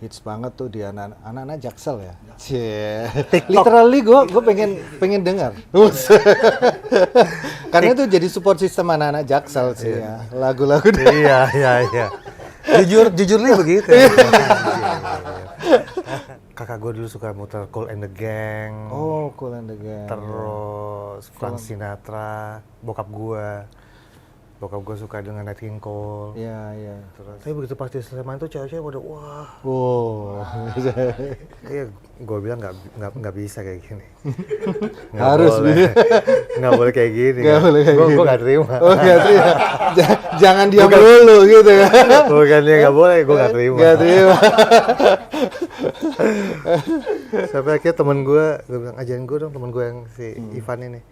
hits banget tuh di anak-anak Jaksel ya. Cie. Literally gue pengen dengar. Karena itu jadi support system anak-anak Jaksel sih ya. Lagu-lagu Iya. Jujur nih begitu. Kakak gue dulu suka muter Kool and the Gang. Oh, Kool and the Gang. Terus Frank Sinatra, bokap gue suka dengan Nat King Cole. Iya. Terus, tapi begitu pas di SMA itu cewek-cewek udah wah. Wow. Iya, gue bilang nggak bisa kayak gini. Harus nggak boleh kayak gini. Nggak boleh kayak gini. Gue nggak terima. Oh, nggak terima. Jangan diam dulu gitu ya. Bukannya nggak boleh, gue nggak terima. Nggak terima. Sampai akhirnya temen gue bilang ajarin gue dong, temen gue yang si Ivan ini.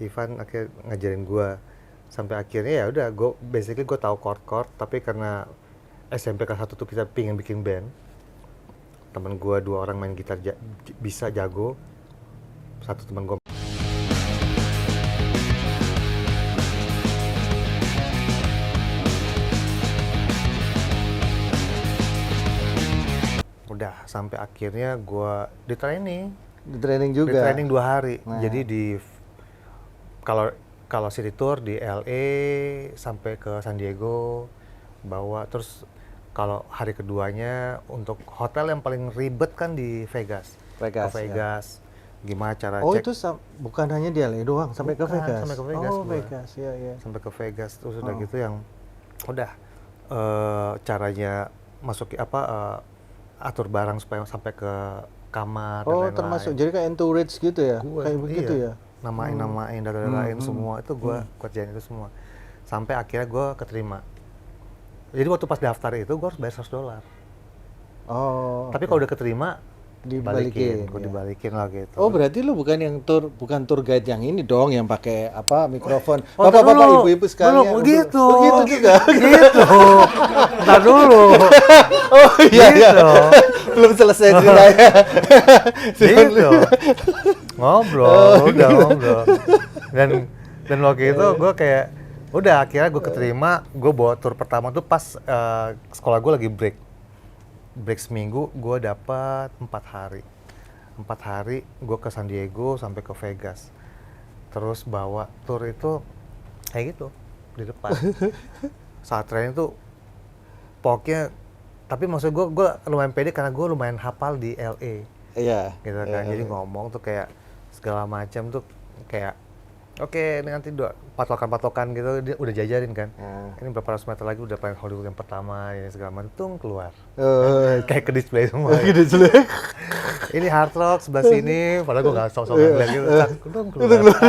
Ivan akhirnya ngajarin gue. Sampai akhirnya ya udah, gue tahu chord, tapi karena SMP kelas 1 tuh kita pingin bikin band. Temen gue 2 orang main gitar bisa jago. Satu temen gue udah, sampai akhirnya gue di training juga. Di training 2 hari. Nah. Jadi kalau city tour di LA sampai ke San Diego bawa, terus kalau hari keduanya untuk hotel yang paling ribet kan di Vegas. Ke Vegas. Ya. Gimana cara cek? Oh, itu bukan hanya di LA doang, sampai ke Vegas. Sampai ke Vegas. Oh, Vegas. Iya. Sampai ke Vegas, terus udah gitu yang udah caranya masuk atur barang supaya sampai ke kamar dan lain-lain. Termasuk jadi kayak entourage gitu ya? Kayak begitu ya? Namain data-datain semua itu gue kerjain itu semua sampai akhirnya gue keterima. Jadi waktu pas daftar itu gue harus bayar $100. Tapi kalau udah keterima dibalikin lah gitu. Oh, berarti lu bukan tour guide yang ini dong, yang pakai mikrofon. Bapak-bapak, ibu-ibu sekalian. Belum, begitu juga. Gitu. Ntar dulu. Oh iya. Gitu. Belum selesai ceritanya. Gitu. Ngobrol. Dan waktu itu gue kayak udah, akhirnya gue keterima. Gue bawa tour pertama tuh pas sekolah gue lagi break seminggu. Gue dapat 4 hari gue ke San Diego sampai ke Vegas, terus bawa tour itu kayak gitu di depan. Saat training tuh pokoknya, tapi maksud gue lumayan pede karena gue lumayan hafal di LA. Iya. Gitu kan. Jadi ngomong tuh kayak segala macam tuh kayak oke, nanti patokan gitu dia udah jajarin kan. Ini berapa ratus meter lagi udah pengen Hollywood yang pertama, ini segala macam tuh keluar. Kayak ke display semua. Ini Hard Rock sebelah sini, padahal gue nggak sok-sok ngeliat gitu. Keluar.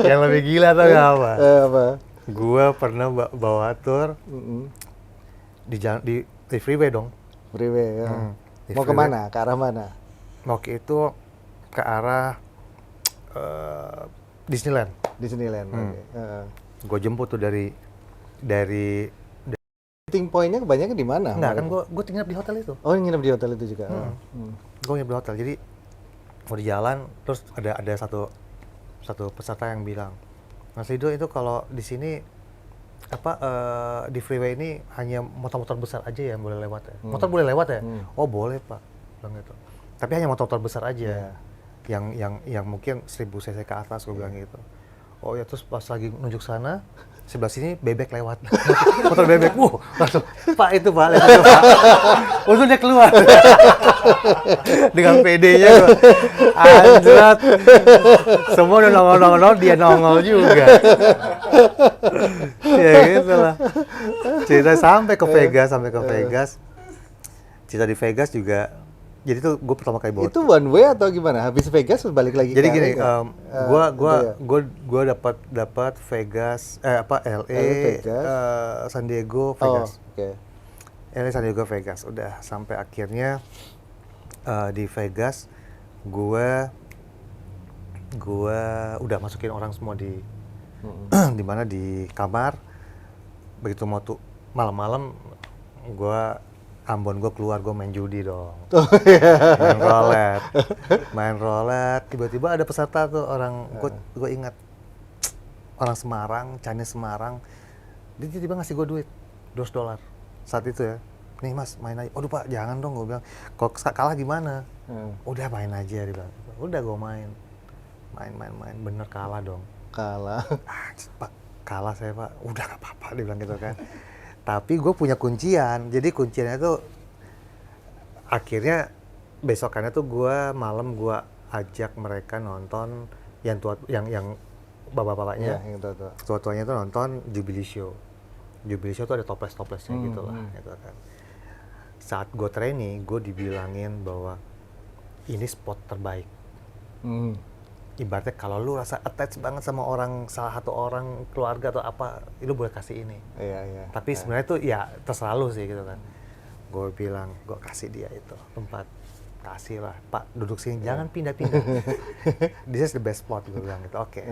Yang lebih gila tau gak apa? Gue pernah bawa tour di freeway dong. Freeway ya. Mau kemana? Ke arah mana? Waktu itu ke arah Disneyland. Gue jemput tuh dari meeting point-nya kebanyakan di mana? Enggak, kan gue nginep di hotel itu. Oh, nginep di hotel itu juga. Gue nginep di hotel. Jadi mau di jalan, terus ada satu peserta yang bilang, Mas Lido, itu kalau di sini di freeway ini hanya motor-motor besar aja yang boleh lewat ya. Motor boleh lewat ya? Oh, boleh, Pak. Bilang gitu. Tapi hanya motor-motor besar aja. Yang mungkin 1000 cc ke atas, gue bilang gitu. Oh ya, terus pas lagi nunjuk sana, sebelah sini bebek lewat. Motor bebek, langsung, Pak itu Pak. Untung dia keluar. Dengan PD-nya gue, anjrat. Semua udah nongol-nongol, dia nongol juga. Ya gitu lah. Cerita sampai ke Vegas. Cerita di Vegas juga. Jadi tuh gue pertama kali bawa. Itu one way atau gimana? Habis Vegas balik lagi? Jadi gini, gue dapat Vegas, LA, San Diego, Vegas. LA, San Diego, Vegas. Udah sampai akhirnya di Vegas, gue udah masukin orang semua di mana di kamar. Begitu mau tuh malam-malam, Ambon gue keluar, gue main judi dong. Main roulette. Tiba-tiba ada peserta tuh orang, gue ingat orang Semarang, Chinese Semarang. Dia tiba-tiba ngasih gue duit $200 saat itu ya. nih mas main aja. Aduh pak jangan dong, gue bilang. Kalau kalah gimana? Udah main aja, dia bilang. Udah gue main, bener kalah dong. Kalah. Pak kalah saya pak, udah gak apa-apa, dia bilang gitu kan. Tapi gue punya kuncian, jadi kunciannya tuh akhirnya besokannya tuh malam gue ajak mereka nonton yang bapak-bapaknya, Yang tua-tua. tua-tuanya tuh nonton Jubilee Show. Jubilee Show tuh ada toples-toplesnya gitu lah, gitu kan. Saat gue training, gue dibilangin bahwa ini spot terbaik. Ibaratnya kalau lu rasa attach banget sama salah satu orang keluarga atau apa, lu boleh kasih ini. Iya. Tapi sebenarnya tuh ya terserah lu sih gitu kan. Gue bilang, gue kasih dia itu tempat, kasih lah, Pak duduk sini, jangan pindah-pindah. This is the best spot, gue bilang gitu. Oke.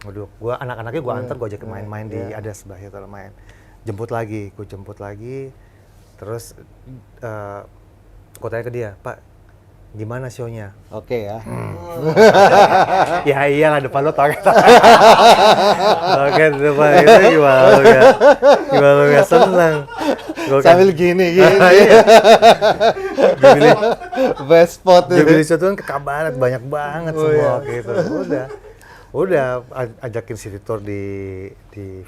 Duduk, gue anak-anaknya gue antar, gue ajak main-main di ada sebelah itu main. Gue jemput lagi, terus gue tanya ke dia, Pak, gimana show-nya? Oke ya. Ya iyalah, depan lo target. Oke, depan itu gimana lo gak seneng? Sambil gini. Best spot itu. Jubilee Show itu kan ke Kabaret, banyak banget semua gitu. Udah ajakin city tour di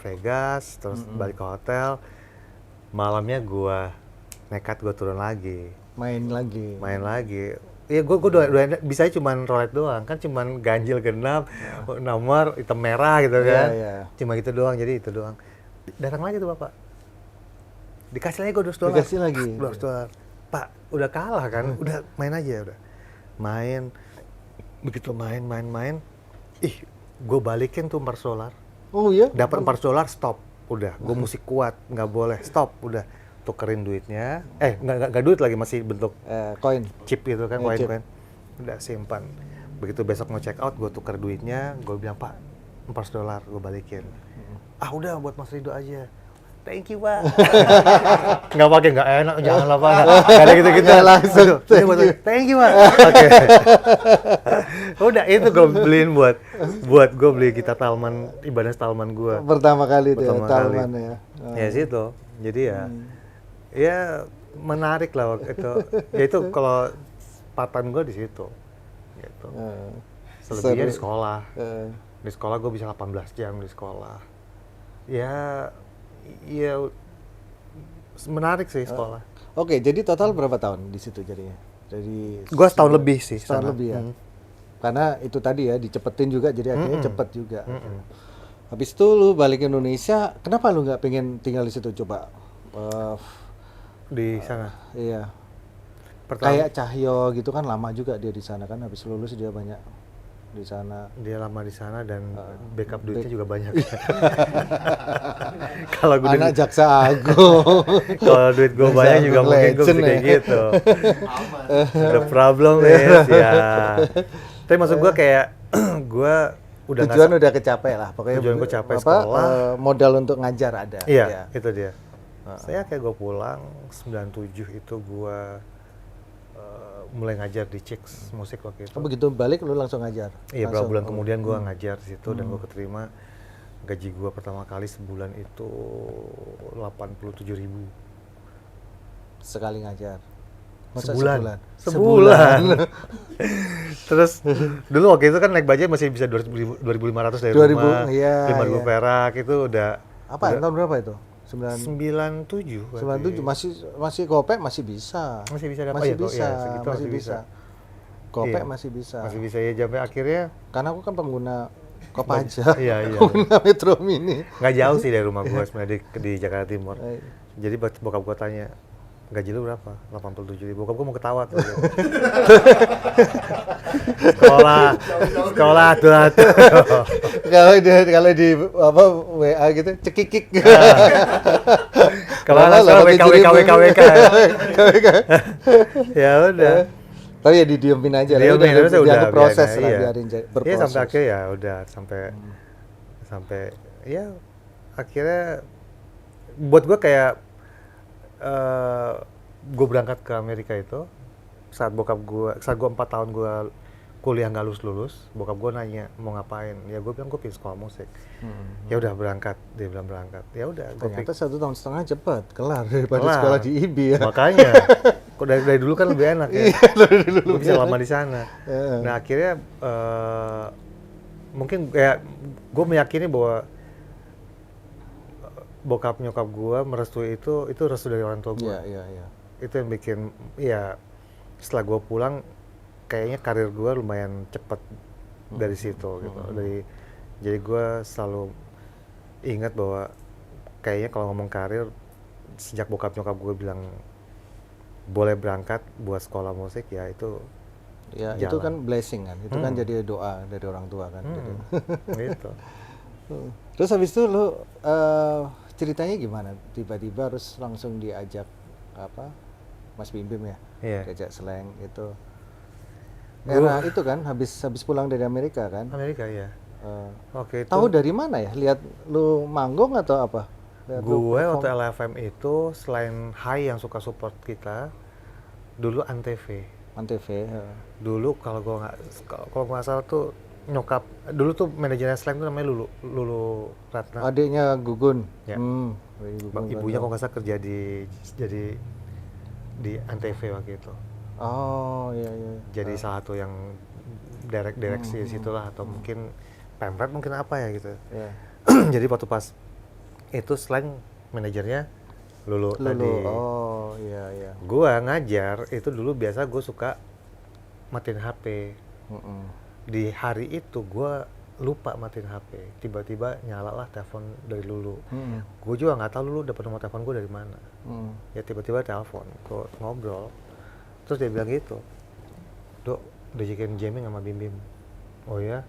Vegas, terus balik ke hotel. Malamnya nekat turun lagi. Main lagi. Iya, gue bisa cuman roulette doang, kan cuman ganjil genap, nomor hitam merah gitu kan. Cuma gitu doang, jadi itu doang. Datang lagi tuh bapak. Dikasih lagi gue $200. Dikasih lagi. $200. Pak, udah kalah kan? Udah main aja udah. Main. Begitu main. Ih, gue balikin tuh $4. Oh iya? Dapat $4, stop. Udah, gue mesti kuat, nggak boleh. Stop, udah. Tukerin duitnya. Nggak duit lagi, masih bentuk koin. Chip gitu kan, koin. Udah simpan. Begitu besok mau check out, gue tuker duitnya. Gue bilang, Pak, $4 gue balikin. Ah udah, buat Mas Rido aja. Thank you, Pak. Nggak pakai, nggak enak, jangan lah Pak. Nggak ada gitu-gitu. Langsung. Thank you, Pak. Oke. Udah, itu gue beliin buat gue beli gitar Talman, ibadah Talman gue. Pertama kali itu ya, Talman ya. Ya situ. Jadi ya menarik lah waktu itu. Ya itu kalau patan gue di situ. Gitu. Selebihnya di sekolah. Di sekolah gue bisa 18 jam di sekolah. Ya menarik sih sekolah. Oke, jadi total berapa tahun di situ jadinya? Gue setahun lebih sih. Setahun lebih ya. Karena itu tadi ya, dicepetin juga, jadi akhirnya cepet juga. Habis itu lu balik ke Indonesia, kenapa lu nggak pengen tinggal di situ coba? Di sana? Iya. Kayak Cahyo gitu kan lama juga dia di sana kan, habis lulus dia banyak di sana. Dia lama di sana dan backup duitnya juga banyak. Kalau gue anak jaksa agung. Kalau duit gue banyak juga mungkin gue bisa kayak gitu. The problem is ya. Tapi maksud gue kayak gue udah tujuan udah kecapai lah. Pokoknya tujuan gue capai sekolah. Modal untuk ngajar ada. Iya, itu dia. Saya kayak gue pulang 97 itu gue mulai ngajar di Chicks musik waktu itu. Oh, begitu balik lu langsung ngajar? Iya, beberapa bulan kemudian gue ngajar di situ dan gue keterima. Gaji gue pertama kali sebulan itu 87.000. Sekali ngajar? Masa Sebulan. Terus dulu waktu itu kan naik budget masih bisa 2.500 dari rumah. 5.000 perak itu udah. Apa? Tahun berapa itu? 97. Masih gopek masih bisa. Masih bisa dapat. Masih bisa. Gopek masih bisa. Masih bisa ya sampai akhirnya. Karena aku kan pengguna Kopaja. Iya. Pengguna Metro Mini. Nggak jauh sih dari rumah gue sebenarnya di Jakarta Timur. Jadi bokap gue tanya, gaji lu berapa? 87.000. Bokap gue mau ketawa tuh. sekolah tuh. Kalau di apa WA gitu cekikik. Kalau WK. Ya udah. Tapi ya didiemin aja lah. Udah proses lah, biarin berproses. Iya, sampai akhirnya ya udah sampai ya akhirnya buat gue kayak gue berangkat ke Amerika itu saat gue 4 tahun gue kuliah nggak lulus, bokap gue nanya mau ngapain, ya gue bilang gue pengen sekolah musik. Ya udah berangkat, dia bilang berangkat. Ya udah, gue Ternyata 1,5 tahun cepat kelar daripada kelar. sekolah di IB ya. Makanya, kok dari dulu kan lebih enak ya. Gue bisa lama di sana. Nah akhirnya mungkin kayak gue meyakini bahwa bokap nyokap gue merestui itu restu dari orang tua gue. Iya. Itu yang bikin, ya setelah gue pulang kayaknya karir gue lumayan cepet dari situ gitu. Jadi gue selalu ingat bahwa kayaknya kalau ngomong karir, sejak bokap nyokap gue bilang boleh berangkat buat sekolah musik, ya itu Ya, jalan. itu kan blessing kan. Itu kan jadi doa dari orang tua kan. Gitu. Terus habis itu lu ceritanya gimana? Tiba-tiba harus langsung diajak Mas Bim Bim ya? Iya. Diajak slang itu. Era itu kan habis pulang dari Amerika kan? Amerika ya. Oke, itu Tahu dari mana ya? Lihat lu manggung atau apa? Lihat lu gue perform? waktu LFM itu selain Hai yang suka support kita, dulu Antv. Antv. Dulu kalau gue nggak salah tuh nyokap dulu tuh manajernya Slang tuh namanya Lulu Ratna. Adiknya Gugun. Ya. Gugun Ibunya Gandong. kalau nggak salah kerja di Antv waktu itu. Oh iya. Jadi salah satu yang direksi di situlah, atau mungkin Pemret mungkin apa ya gitu. Iya. Jadi waktu pas itu Slang manajernya Lulu tadi. Oh iya. Gua ngajar itu dulu biasa gue suka matiin HP. Di hari itu gue lupa matiin HP, tiba-tiba nyala lah telepon dari Lulu. Gue juga nggak tahu Lulu dapat nomor telepon gue dari mana. Ya tiba-tiba telepon, gue ngobrol, terus dia bilang gitu, Dok, diajakin jamming sama Bim Bim. Oh ya,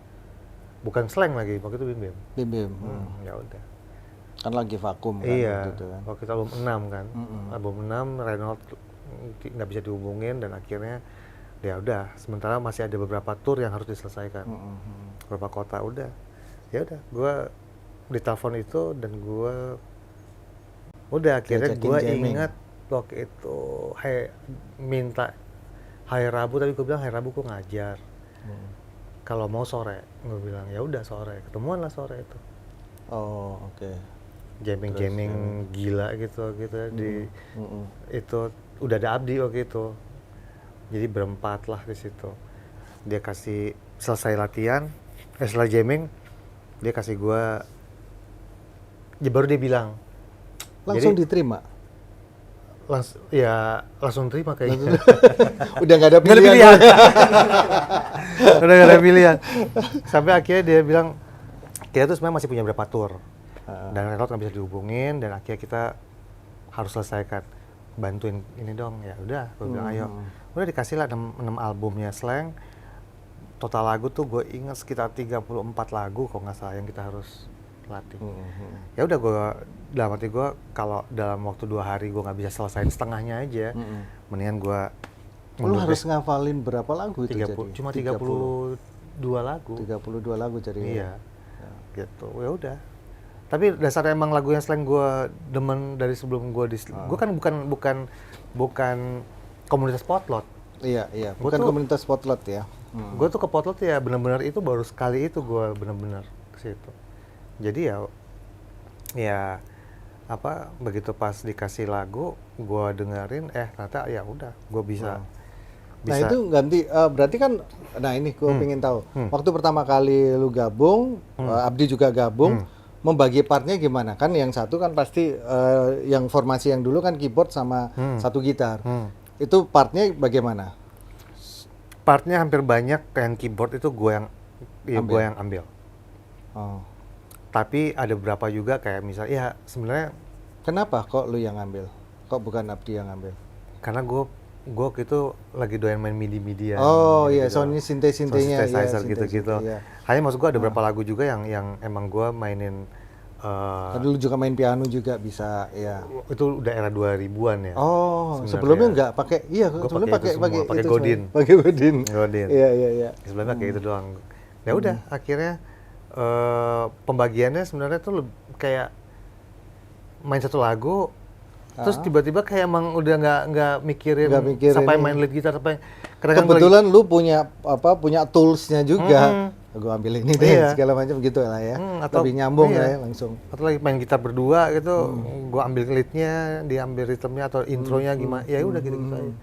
bukan Slang lagi, waktu itu Bim Bim. Bim Bim. Ya udah. Kan lagi vakum kan Iya, waktu itu kan. waktu itu album 6 kan. Album 6 Reynolds nggak bisa dihubungin, dan akhirnya ya udah, sementara masih ada beberapa tour yang harus diselesaikan. Beberapa kota udah. Ya udah, gue ditelepon itu, dan gue udah akhirnya Diajakin gue jamming. ingat waktu itu minta hari Rabu, tapi gue bilang hari Rabu gue ngajar. Kalau mau sore, gue bilang ya udah sore, ketemuan lah sore itu. Oh oke. Jamming gila gitu ya, di itu udah ada Abdi waktu itu, jadi berempat lah di situ. Dia kasih selesai latihan, setelah jamming dia kasih gua, ya baru dia bilang Langsung jadi, diterima. langsung terima kayaknya. Udah nggak ada Nggak ada pilihan. pilihan. Udah nggak ada pilihan. Sampai akhirnya dia bilang kita tuh sebenarnya masih punya berapa tour. Dan Reynolds nggak bisa dihubungin, dan akhirnya kita harus selesaikan, bantuin ini dong. Ya udah, gue bilang ayo. Udah dikasih lah 6 albumnya Slang. Total lagu tuh gue ingat sekitar 34 lagu kalau nggak salah yang kita harus latih. Ya udah, gue dalam hati gue, kalau dalam waktu 2 hari gue nggak bisa selesaiin setengahnya aja, mendingan gue Lu harus ngafalin berapa lagu itu 30, jadi? cuma 32 lagu. 32 lagu jadi. Iya. Gitu. Ya udah. Tapi dasarnya emang lagu yang Slang gue demen dari sebelum gue gue kan bukan komunitas potlot. Iya. Bukan komunitas Spotlight ya. Gue tuh ke potlot ya benar-benar itu baru sekali itu gue benar-benar ke situ. Jadi ya apa, begitu pas dikasih lagu gue dengerin, ternyata ya udah gue bisa. Nah itu ganti, berarti kan, nah ini gue pengen tahu, waktu pertama kali lu gabung, Abdi juga gabung, membagi partnya gimana? Kan yang satu kan pasti, yang formasi yang dulu kan keyboard sama satu gitar, itu partnya bagaimana? Partnya hampir banyak yang keyboard itu gue yang ambil. Oh. Tapi ada beberapa juga kayak misalnya, ya sebenarnya Kenapa kok lu yang ambil? Kok bukan Abdi yang ambil? karena gue gitu lagi doyan main midi-midian. Oh iya, gitu. soalnya sinte-sintenya. Synthesizer gitu-gitu. Iya. Hanya maksud gue ada beberapa lagu juga yang emang gue mainin. Dulu juga main piano juga bisa, ya. Itu udah era 2000-an ya. Oh, sebenarnya. sebelumnya enggak pakai, iya, Gua sebelumnya pakai itu semua, pakai itu Godin. semua. Pakai Godin. Godin. Iya. Sebelumnya kayak itu doang. Ya udah, akhirnya pembagiannya sebenarnya tuh kayak main satu lagu, Terus tiba-tiba kayak emang udah nggak mikirin, Nggak mikirin sampai ini. main lead gitar sampai kadang Kebetulan lu punya toolsnya juga. Gue ambil ini deh Iya. segala macam gitu lah ya. atau Lebih nyambung iya. lah ya langsung. Atau lagi main gitar berdua gitu, gua ambil leadnya, dia ambil ritmenya atau intronya gimana, ya udah gitu-gitu aja.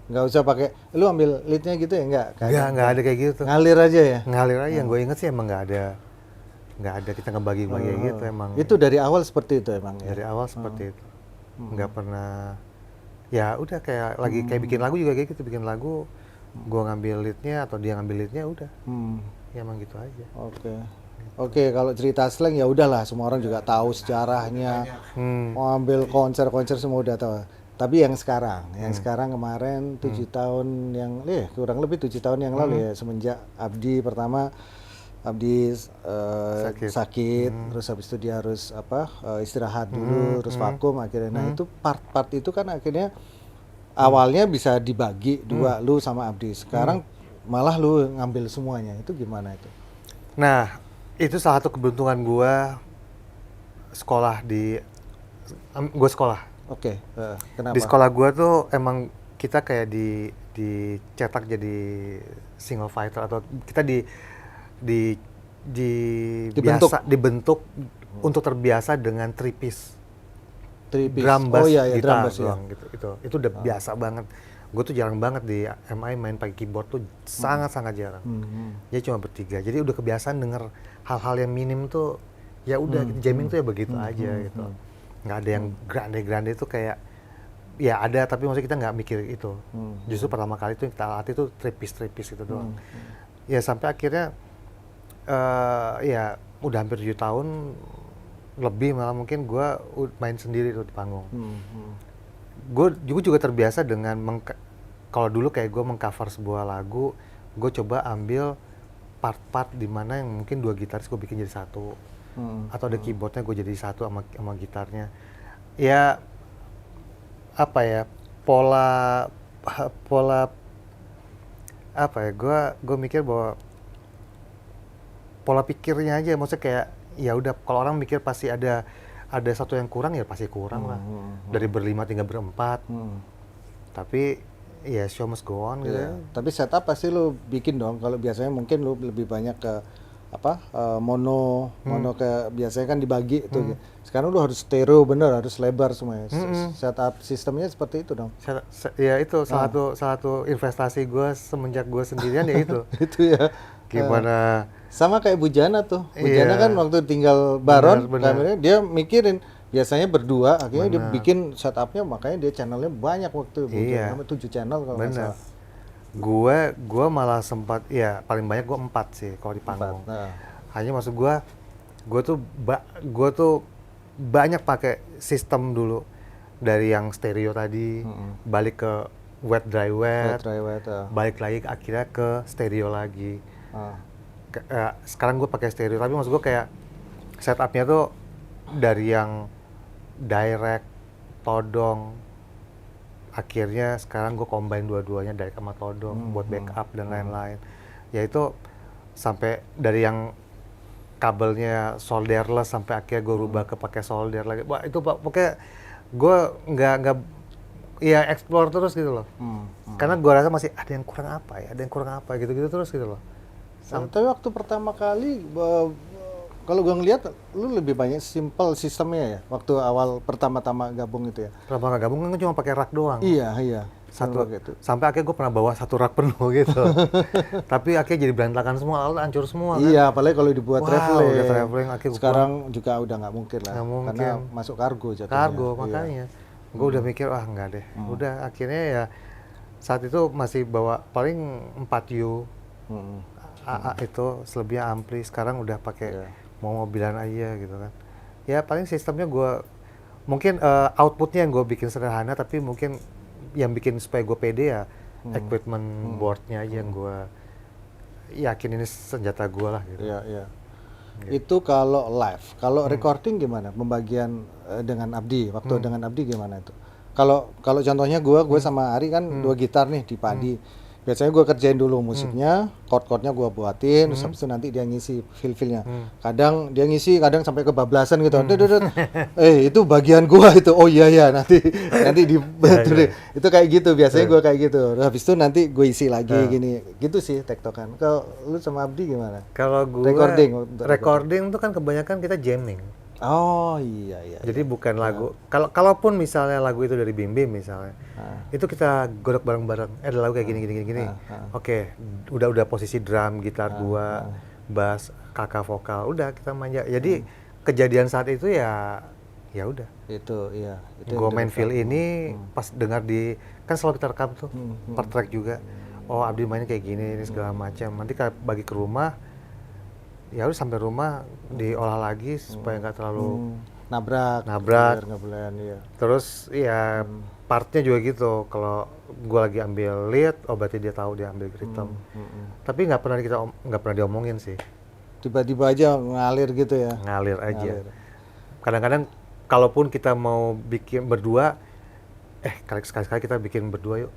Nggak usah pakai lu ambil leadnya gitu ya nggak? Nggak ada kayak gitu. Ngalir aja ya. Ngalir aja. Yang gue inget sih emang nggak ada kita ngebagi-bagi gitu emang. Itu dari awal seperti itu emang ya. Dari awal seperti itu. Nggak pernah. Ya udah kayak lagi kayak bikin lagu juga kayak gitu, bikin lagu, gua ngambil leadnya atau dia ngambil leadnya udah. Ya emang gitu aja. Oke, kalau cerita slang ya udahlah, semua orang juga tahu sejarahnya. Mau ambil konser-konser semua udah tahu. Tapi yang sekarang kemarin 7 tahun yang kurang lebih 7 tahun yang lalu ya, semenjak Abdi sakit, terus habis itu dia harus istirahat dulu, terus vakum akhirnya. Nah, itu part-part itu kan akhirnya awalnya bisa dibagi dua, lu sama Abdi. Sekarang malah lu ngambil semuanya. Itu gimana itu? Nah, itu salah satu keberuntungan gue sekolah gue sekolah. Oke, kenapa? Di sekolah gue tuh emang kita kayak dicetak jadi single fighter atau kita dibentuk untuk terbiasa dengan three piece. Drum bass, gitar doang gitu. Itu udah biasa banget. Gue tuh jarang banget di MI main pakai keyboard tuh sangat jarang. Jadi cuma bertiga. Jadi udah kebiasaan denger hal-hal yang minim tuh ya udah jamming tuh ya begitu aja gitu. Nggak ada yang grande itu kayak ya ada tapi maksudnya kita nggak mikir itu. Justru pertama kali tuh yang kita latih tuh three piece itu doang. Ya sampai akhirnya ya udah hampir 7 tahun lebih malah mungkin gue main sendiri tuh di panggung. Gue juga terbiasa dengan kalau dulu kayak gue mengcover sebuah lagu, gue coba ambil part-part di mana yang mungkin dua gitaris gue bikin jadi satu, atau ada keyboardnya gue jadi satu sama gitarnya. Ya apa ya pola apa ya gue mikir bahwa pola pikirnya aja, maksudnya kayak ya udah kalau orang mikir pasti ada satu yang kurang ya pasti kurang lah. Dari berlima tinggal berempat. Tapi ya show must go on gitu. Tapi setup pasti lu bikin dong. Kalau biasanya mungkin lu lebih banyak ke mono ke biasanya kan dibagi itu. Sekarang lu harus stereo bener, harus lebar semuanya. Setup sistemnya seperti itu dong. Ya itu salah satu investasi gue semenjak gue sendirian ya itu. Itu ya. Gimana? Sama kayak Bujana tuh. Bujana kan waktu tinggal Baron, kameranya dia mikirin biasanya berdua, akhirnya dia bikin setupnya, makanya dia channelnya banyak waktu itu. Sampai 7 channel kalau nggak salah. Gue malah sempat ya paling banyak gue 4 sih kalau di panggung. Hanya maksud gue tuh banyak pakai sistem dulu dari yang stereo tadi, balik ke wet dry wet, balik lagi akhirnya ke stereo lagi. Sekarang gue pakai stereo, tapi maksud gue kayak setupnya tuh dari yang direct, todong, akhirnya sekarang gue combine dua-duanya direct sama todong buat backup dan lain-lain. Ya itu sampai dari yang kabelnya solderless sampai akhirnya gue rubah ke pakai solder lagi. Wah itu pokoknya gue nggak ya explore terus gitu loh. Karena gue rasa masih ada yang kurang apa gitu-gitu terus gitu loh. Tapi waktu pertama kali, kalau gue ngeliat, lu lebih banyak simple sistemnya ya, waktu awal pertama-tama gabung itu ya? Pertama gabung kan cuma pakai rak doang. Iya. Gitu. Sampai akhirnya gue pernah bawa 1 rak penuh gitu. Tapi akhirnya jadi berantakan semua, alat hancur semua kan. Iya, apalagi kalau dibuat traveling. Sekarang pulang. juga udah nggak mungkin lah, karena masuk kargo jatuhnya. Makanya. Gue udah mikir, nggak deh. Udah, akhirnya ya saat itu masih bawa paling 4U. AA itu selebihnya ampli, sekarang udah pakai mau mobilan aja gitu kan. Ya paling sistemnya gue mungkin outputnya yang gue bikin sederhana, tapi mungkin yang bikin supaya gue pede ya equipment boardnya aja yang gue yakin ini senjata gue lah gitu. Iya. Itu kalau live, kalau recording gimana? Pembagian dengan Abdi, waktu dengan Abdi gimana itu? Kalau contohnya gue sama Ari kan 2 gitar nih di Padi. Biasanya gue kerjain dulu musiknya, chord-chordnya gue buatin, terus habis itu nanti dia ngisi feel-feelnya. Kadang dia ngisi, kadang sampai kebablasan gitu. Itu bagian gue itu. Oh iya ya, nanti di itu kayak gitu. Biasanya gue kayak gitu. Terus habis itu nanti gue isi lagi gini. Gitu sih tektokan. Kalau lu sama Abdi gimana? Kalau gue recording tuh kan kebanyakan kita jamming. Oh iya. Jadi bukan lagu. Kalaupun misalnya lagu itu dari Bim Bim misalnya, itu kita godok bareng-bareng. Ada lagu kayak gini. Oke, udah posisi drum, gitar dua, bass, kakak vokal, udah kita manja. Jadi kejadian saat itu ya udah. Itu iya. Itu Gue main feel ini pas dengar kan selalu kita rekam tuh per track juga. Oh Abdi mainnya kayak gini, ini segala macam. Nanti kita bagi ke rumah. Ya udah sampai rumah diolah lagi supaya nggak terlalu nabrak ya. Terus ya partnya juga gitu. Kalau gue lagi ambil lead, berarti dia tahu dia ambil rhythm. Tapi nggak pernah diomongin sih. Tiba-tiba aja ngalir gitu ya. Ngalir aja. Kadang-kadang kalaupun kita mau bikin berdua, sekali-sekali kita bikin berdua yuk.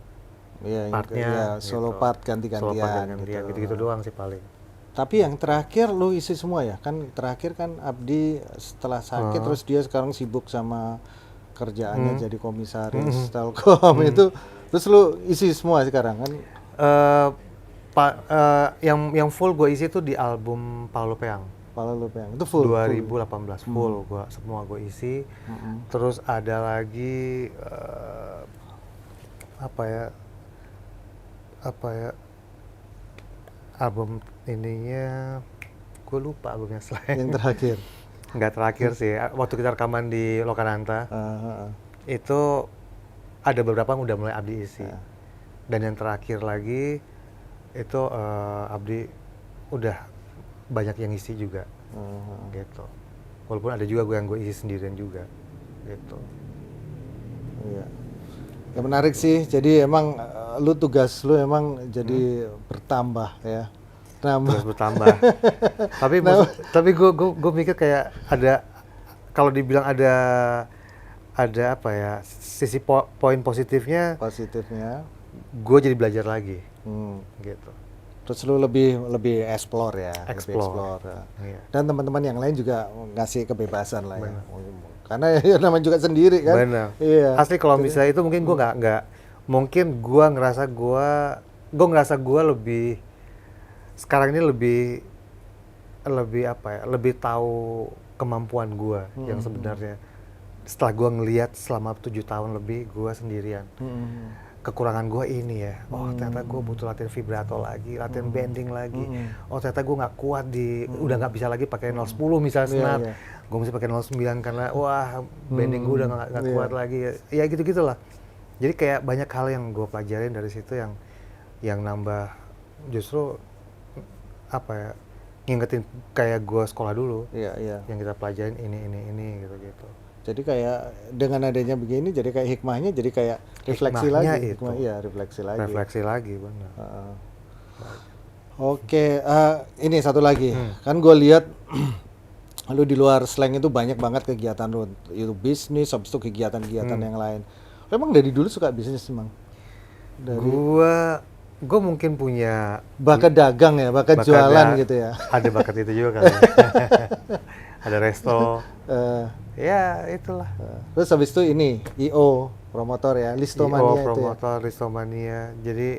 Iya, partnya solo gitu. part ganti-gantian gitu doang sih paling. Tapi yang terakhir lu isi semua ya? Kan terakhir kan Abdi setelah sakit terus dia sekarang sibuk sama kerjaannya jadi komisaris Telkom itu. Terus lu isi semua sekarang kan? Yang full gue isi tuh di album Pala Lupeang. Itu full 2018 full gua semua gue isi. Terus ada lagi apa ya album ininya gue lupa albumnya selain yang terakhir. Nggak terakhir sih, waktu kita rekaman di Lokananta itu ada beberapa yang udah mulai Abdi isi. Dan yang terakhir lagi itu Abdi udah banyak yang isi juga gitu. Walaupun ada juga gue isi sendirian juga gitu. Iya. Ya menarik sih. Jadi emang tugas lu emang jadi bertambah ya. Terus bertambah. Tapi gue mikir kayak ada, kalau dibilang ada apa ya, sisi poin positifnya. Gue jadi belajar lagi. Gitu. Terus lu lebih explore ya. Iya. Dan teman-teman yang lain juga ngasih kebebasan lah ya. Karena ya namanya juga sendiri kan. Benar. Iya. Asli kalau misalnya itu mungkin gue nggak mungkin gue ngerasa gue lebih sekarang ini lebih apa ya, lebih tahu kemampuan gue yang sebenarnya. Setelah gue ngelihat selama 7 tahun lebih gue sendirian. Kekurangan gue ini ya, ternyata gue butuh latihan vibrato lagi, latihan bending lagi. Ternyata gue nggak kuat udah nggak bisa lagi pakai 010 misalnya senar. Gue mesti pakai 09 karena bending gue udah nggak kuat lagi. Ya gitu-gitulah. Jadi kayak banyak hal yang gue pelajarin dari situ yang nambah justru apa ya, ngingetin kayak gue sekolah dulu. Yang kita pelajarin ini gitu. Jadi kayak dengan adanya begini, jadi kayak hikmahnya, jadi kayak refleksi lagi. Refleksi lagi, benar. Oke, ini satu lagi. Kan gue lihat lu di luar slang itu banyak banget kegiatan lu. Itu bisnis, habis itu kegiatan-kegiatan yang lain. Lu emang dari dulu suka bisnis emang? Gue mungkin punya bakat dagang ya, bakat jualan gitu ya. Ada bakat itu juga kali. Ada resto. Ya itulah. Terus habis itu ini IO promotor ya, Listomania promotor itu ya? Listomania. Jadi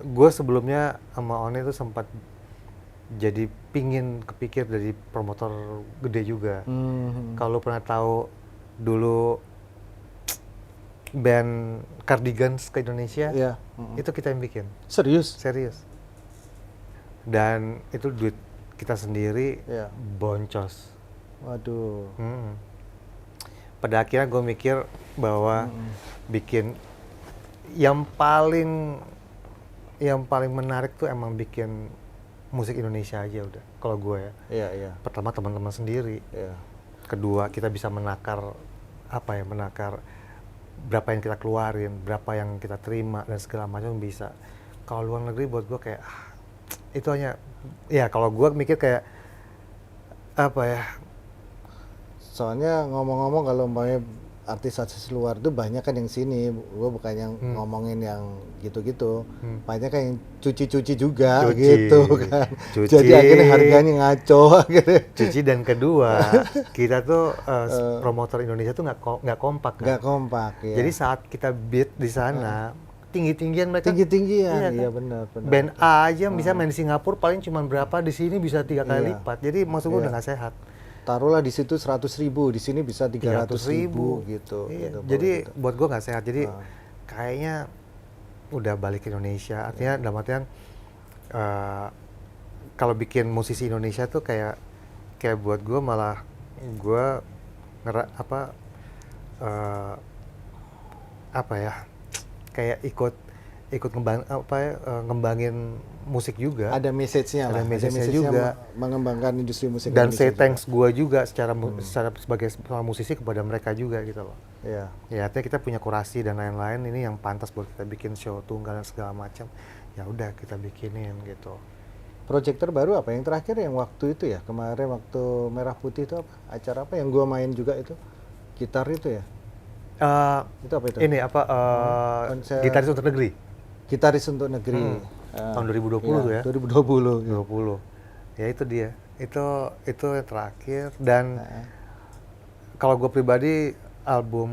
gue sebelumnya sama One itu sempat jadi kepikir dari promotor gede juga. Kalau pernah tahu dulu band Cardigans ke Indonesia, itu kita yang bikin. Serius. Dan itu duit kita sendiri, boncos. Waduh. Pada akhirnya gue mikir bahwa bikin yang paling menarik tuh emang bikin musik Indonesia aja udah. Kalau gue ya. Iya. Pertama teman-teman sendiri. Kedua kita bisa menakar berapa yang kita keluarin, berapa yang kita terima dan segala macam bisa. Kalau luar negeri buat gue kayak itu hanya ya kalau gue mikir kayak apa ya. Soalnya ngomong-ngomong kalau umpamanya artis-artis luar tuh banyak kan yang sini. Gue bukan yang ngomongin yang gitu-gitu. Banyak kan yang cuci-cuci juga gitu kan. Cuci. Jadi akhirnya harganya ngaco akhirnya. Cuci dan kedua, kita tuh promotor Indonesia tuh nggak kompak kan. Nggak kompak ya. Jadi saat kita bid di sana, tinggi-tinggian mereka. Tinggi-tinggian, iya Kan? benar. Band A aja bisa main di Singapura paling cuma berapa, di sini bisa 3 kali Iya. lipat. Jadi maksud gue Iya. udah nggak sehat. Taruhlah di situ 100.000, di sini bisa 300.000 gitu. Iya. gitu, Jadi gitu. buat gue nggak sehat. Jadi kayaknya udah balik ke Indonesia. Artinya dalam artian kalau bikin musisi Indonesia tuh kayak buat gue malah gue apa ya, kayak ikut ngembangin musik juga. Ada message-nya Ada lah. message-nya message-nya juga. mengembangkan industri musik Dan say Indonesia thanks gue juga sebagai seorang musisi kepada mereka juga gitu loh. juga. Iya. Ya artinya kita punya kurasi dan lain-lain, ini yang pantas buat kita bikin show tunggal dan segala macam. Ya udah kita bikinin gitu. Project terbaru apa? Yang terakhir yang waktu itu ya, kemarin waktu Merah Putih itu apa? Acara apa yang gua main juga itu? Gitar itu ya? Itu apa itu? Ini apa konser- Gitaris untuk negeri Gitaris untuk negeri. tahun 2020 tuh ya. 2020. ya. 20. Ya itu dia. Itu yang terakhir. Dan kalau gue pribadi, album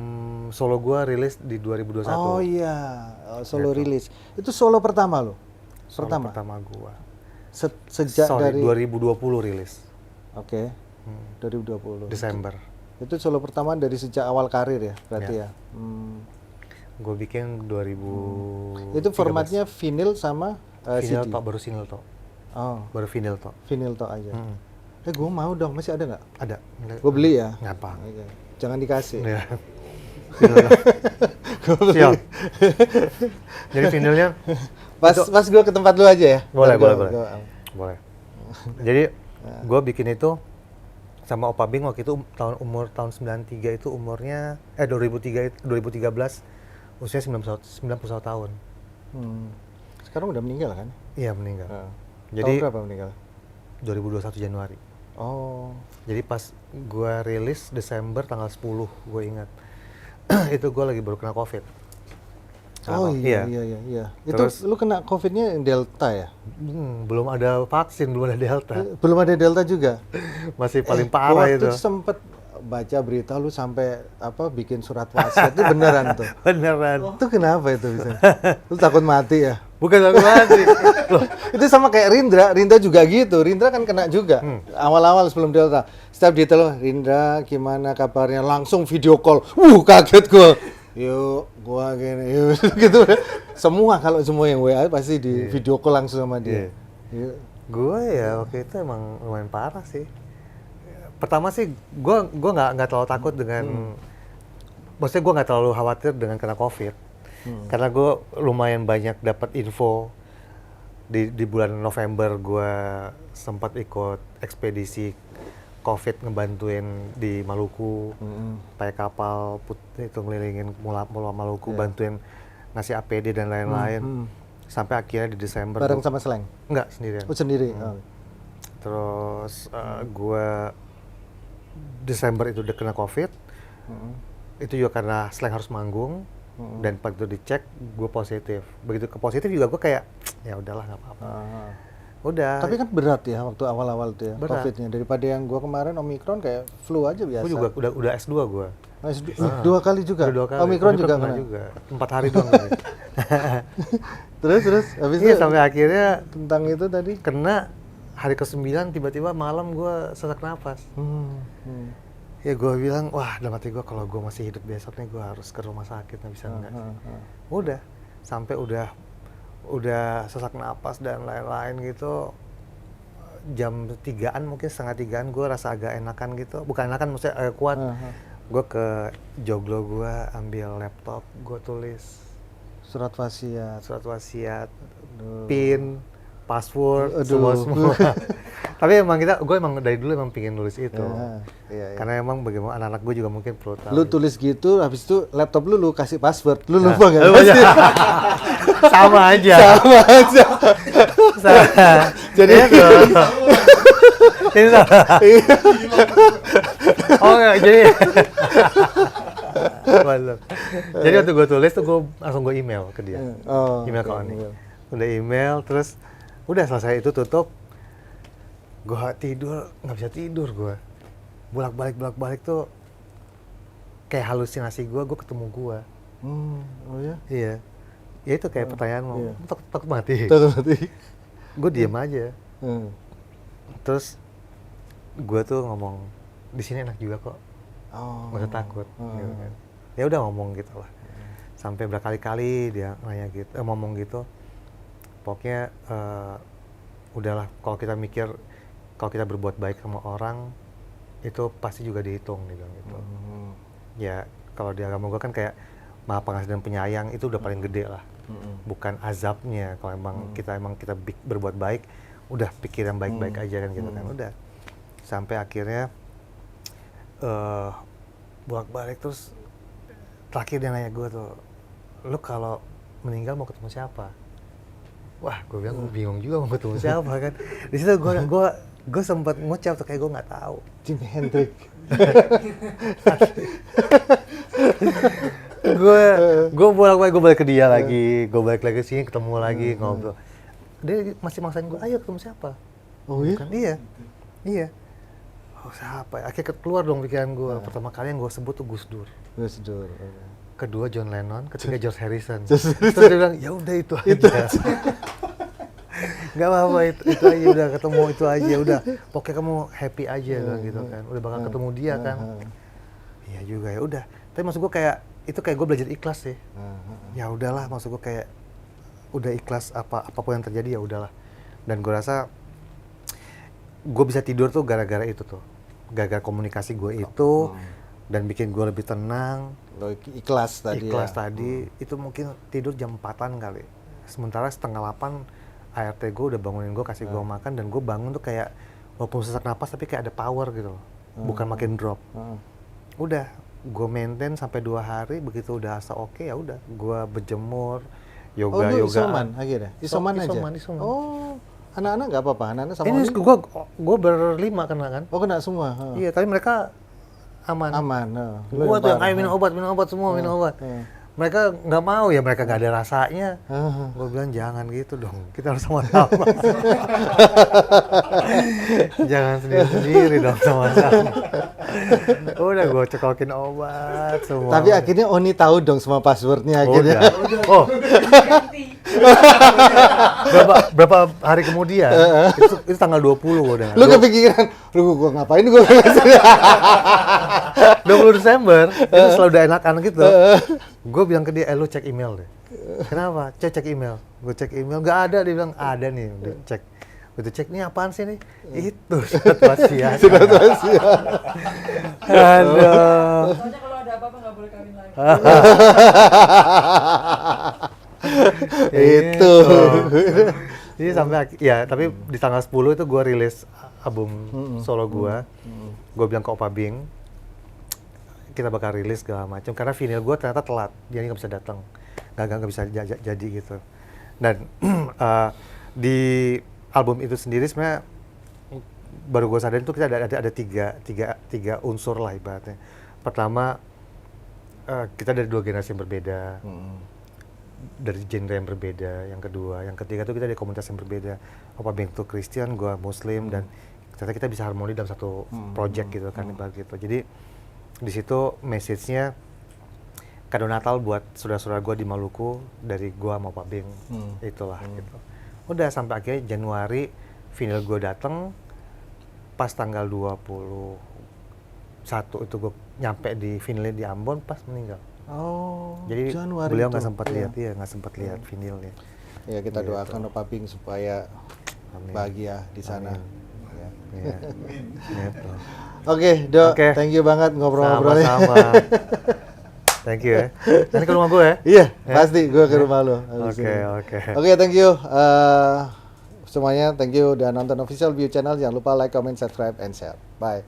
solo gue rilis di 2021. Oh iya, solo Gitu. rilis. Itu solo pertama lo? Solo pertama gue. Sejak dari 2020 rilis. Oke. 2020. Desember. Itu solo pertama dari sejak awal karir ya, berarti ya. Gue bikin 2000. Itu formatnya vinyl sama vinyl CD. tok, baru vinyl tok. Oh, Baru vinyl tok. vinyl tok aja. Gue mau dong, masih ada nggak? Ada. Gue beli ya. Ngapa? Oke. Jangan dikasih. Ya. Vinylnya. Siap. Jadi vinylnya Pas gue ke tempat lu aja ya. boleh, Ntar boleh. Boleh. Jadi gue bikin itu sama Opa Bing waktu itu umur tahun 93 itu umurnya 2013 usia 91 tahun. Sekarang udah meninggal kan? Iya, meninggal. Jadi Jadi tahun berapa meninggal? 2021 Januari. Oh, Jadi pas gue rilis Desember tanggal 10, gue ingat. Itu gue lagi baru kena COVID. oh iya. Itu Terus- lu kena COVID-nya yang Delta ya? Belum ada vaksin, belum ada Delta. Belum ada Delta juga. Masih paling parah waktu itu. sempet baca berita lu sampai bikin surat wasiat itu beneran tuh. Beneran. Itu kenapa itu bisa? Lu takut mati ya? Bukan aku mati. Loh, Itu sama kayak Rindra juga gitu. Rindra kan kena juga. Awal-awal sebelum Delta. Setiap detail, Rindra gimana kabarnya? Langsung video call. Kaget gua. Yuk, gua gini, yuk, gitu. Semua yang WA pasti di video call langsung sama dia. Yuk. gue ya waktu itu emang lumayan parah sih. Pertama sih gue nggak terlalu takut dengan, maksudnya gue nggak terlalu khawatir dengan kena COVID, karena gue lumayan banyak dapat info di bulan November. Gue sempat ikut ekspedisi COVID ngebantuin di Maluku, pakai kapal putih itu ngelilingin Pulau Maluku, bantuin ngasih APD dan lain-lain. Sampai akhirnya di Desember Bareng sama Sleng? enggak sendirian. Oh, sendiri? Oh. Terus gue Desember itu udah kena COVID. Itu juga karena Sleng harus manggung. Dan pas itu dicek gue positif. Begitu ke positif juga gue kayak ya udahlah nggak apa-apa. Udah. Tapi kan berat ya waktu awal-awal tuh ya, Berat. COVID-nya. Daripada yang gua kemarin Omikron kayak flu aja biasa. gue juga udah S2 gue. Dua kali juga? Udah 2 kali. Omikron juga kena kena? juga. 4 hari doang. Kali. Terus habis Iya itu sampai akhirnya tentang itu tadi? kena hari ke-9 tiba-tiba malam gue sesak napas. Ya gue bilang, wah dalam hati gue kalau gue masih hidup besok nih gue harus ke rumah sakit, nggak bisa enggak. Udah, sampai udah sesak napas dan lain-lain gitu. Jam 3-an mungkin setengah 3-an gue rasa agak enakan gitu. Bukan enakan, maksudnya agak kuat. Gue ke joglo gue ambil laptop, gue tulis Surat wasiat. wasiat, PIN, password, Aduh. semua. Tapi emang gue emang dari dulu emang pengen nulis itu. Iya. Karena emang bagaimana anak-anak gue juga mungkin perlu tahu. Lu tulis gitu, habis itu laptop lu kasih password. Lu lupa nggak? Sama aja. Sama aja. Jadi itu. Ini sama. Oh enggak, jadi Mantap. Jadi waktu gue tulis tuh gue langsung gue email ke dia. Email ke Oni. Udah email, terus udah selesai itu tutup. Gue tidur, nggak bisa tidur gue. Bolak-balik tuh kayak halusinasi gue ketemu gue. Oh ya? Iya. Ya itu kayak pertanyaan mau, iya. takut mati. Takut mati. Gue diem aja. Hmm. Terus gue tuh ngomong, di sini enak juga kok, Oh. nggak usah takut. Gitu kan. Ya udah ngomong gitu lah. Sampai berkali-kali dia nanya gitu, ngomong gitu. Pokoknya udahlah, kalau kita mikir, kalau kita berbuat baik sama orang, itu pasti juga dihitung, dia bilang gitu. Ya kalau di agama gue kan kayak maha pengasih dan penyayang itu udah paling gede lah. Bukan azabnya. Kalau kita berbuat baik, udah pikiran baik-baik aja kan gitu kan. Udah sampai akhirnya bolak-balik, terus terakhir dia nanya gue tuh, lu kalau meninggal mau ketemu siapa? Wah, gue bilang bingung juga mau ketemu siapa kan. Di situ gue sempat ngucap tuh kayak gue nggak tahu. Jimi Hendrix. gue bolak-balik, gue balik ke dia lagi, gue balik lagi ke sini, ketemu lagi, ngobrol. Dia masih maksain gue, ayo ketemu siapa? Oh iya? Bukan, iya. Oh siapa ya? Akhirnya keluar dong pikiran gue. Pertama kali yang gue sebut tuh Gus Dur. Gus Dur. Kedua John Lennon, ketiga George Harrison. Terus dia bilang, ya udah itu aja. Gak apa-apa, itu aja udah ketemu, itu aja udah. Pokoknya kamu happy aja kan gitu kan. Udah bakal ketemu dia kan. Iya juga ya udah. Tapi maksud gue kayak itu kayak gue belajar ikhlas sih. Ya udahlah, maksud gue kayak udah ikhlas apapun yang terjadi ya udahlah. Dan gue rasa gue bisa tidur tuh gara-gara itu tuh. Gara-gara komunikasi gue itu dan bikin gue lebih tenang. Ikhlas tadi. Ikhlas tadi itu mungkin tidur jam 4-an kali. Sementara 7:30 ART gue udah bangunin gue, kasih gue makan, dan gue bangun tuh kayak walaupun sesak napas tapi kayak ada power gitu. Bukan makin drop. Udah gue maintain sampai 2 hari, begitu udah asa oke ya udah gue berjemur, yoga. Isoman akhirnya? Isoman aja? Isoman. Oh, anak-anak nggak apa-apa? Anak-anak sama ini gue berlima kena kan? Oh, kena semua? Iya, tapi mereka aman. Gue tuh yang ayo minum obat semua, minum obat. Mereka nggak mau ya, mereka nggak ada rasanya. Gue bilang jangan gitu dong, kita harus sama-sama. Jangan sendiri-sendiri dong, sama-sama. Udah gue cekokin obat semua. Tapi akhirnya Oni tahu dong semua passwordnya akhirnya. Oh. berapa hari kemudian, itu tanggal 20 gue udah. Lu kepikiran, gue ngapain gue 20 Desember, itu selalu udah enakan gitu. Gue bilang ke dia, lu cek email deh. Kenapa? Cek email. Gue cek email, nggak ada. Dia bilang, ada nih. Udah cek. Gue cek, ini apaan sih nih? Itu, surat wasiat. Surat wasiat. Aduh. Soalnya kalau ada apa-apa nggak boleh kawin lagi. Itu. Jadi sampai, ya tapi di tanggal 10 itu gue rilis album solo gue. Gue bilang ke Opa Bing, kita bakal rilis segala macam, karena vinyl gue ternyata telat, dia nggak bisa datang, nggak bisa jadi gitu. Dan di album itu sendiri sebenarnya baru gue sadarin tuh kita ada tiga unsur lah ibaratnya. Pertama, kita dari 2 generasi yang berbeda, dari genre yang berbeda. Yang kedua, yang ketiga tuh kita dari komunitas yang berbeda. Opa Bing tuh Kristen, gue Muslim, dan ternyata kita bisa harmoni dalam satu project gitu kan, ibarat gitu. Jadi di situ message-nya kado Natal buat saudara-saudara gue di Maluku dari gue sama Pak Bing. Itulah gitu. Udah sampai akhirnya Januari vinyl gue dateng, pas tanggal 21 itu gue nyampe di vinylnya di Ambon, pas meninggal. Oh, jadi Januari beliau itu. nggak sempat lihat, nggak sempat lihat vinylnya. Ya kita Gitu. doakan Opa Bing supaya bahagia di sana. Ya. Iya. Gitu. Oke, Dok. Oke. Thank you banget ngobrol-ngobrolnya. Sama-sama. Thank you ya. Nanti ke rumah gue ya? Iya, pasti gue ke rumah lo. Oke. Oke, thank you. Semuanya thank you udah nonton Official View Channel. Jangan lupa like, comment, subscribe, and share. Bye.